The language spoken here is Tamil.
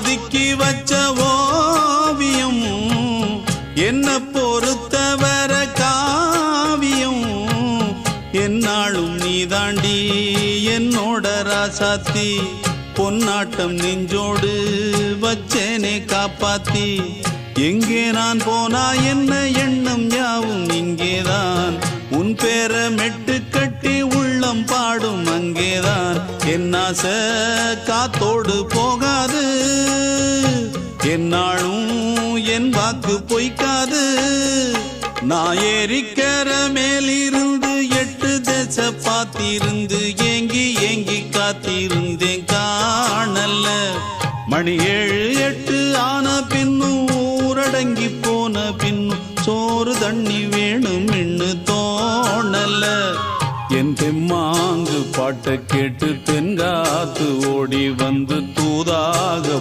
ஒதுக்கி வச்ச ஓவியம் என்ன பொறுத்தவர காவியம் என்னாலும் நீதாண்டி என்னோட ராசாத்தி பொன்னாட்டம் நெஞ்சோடு வச்சேனே காப்பாத்தி எங்கே நான் போனா என்ன எண்ணம் யாவும் இங்கேதான் உன் பேர மெட்டு கட்டி உள்ளம் பாடும் அங்கேதான் என் ஆசை காத்தோடு போகாது என்னாலும் என் வாக்கு பொய்க்காது நான் ஏறிக்கிற மேலிருந்து 8 தேச பார்த்திருந்து ஏங்கி ஏங்கி காத்திருந்தேன் காணல்ல மணி 7 8 ஆன பின்னும் ஊரடங்கி போன பின்னும் சோறு தண்ணி வேணும் இன்னு தோணல என் தெம்மாங்கு பாட்டை கேட்டு தென்காத்து ஓடி வந்து தூதாக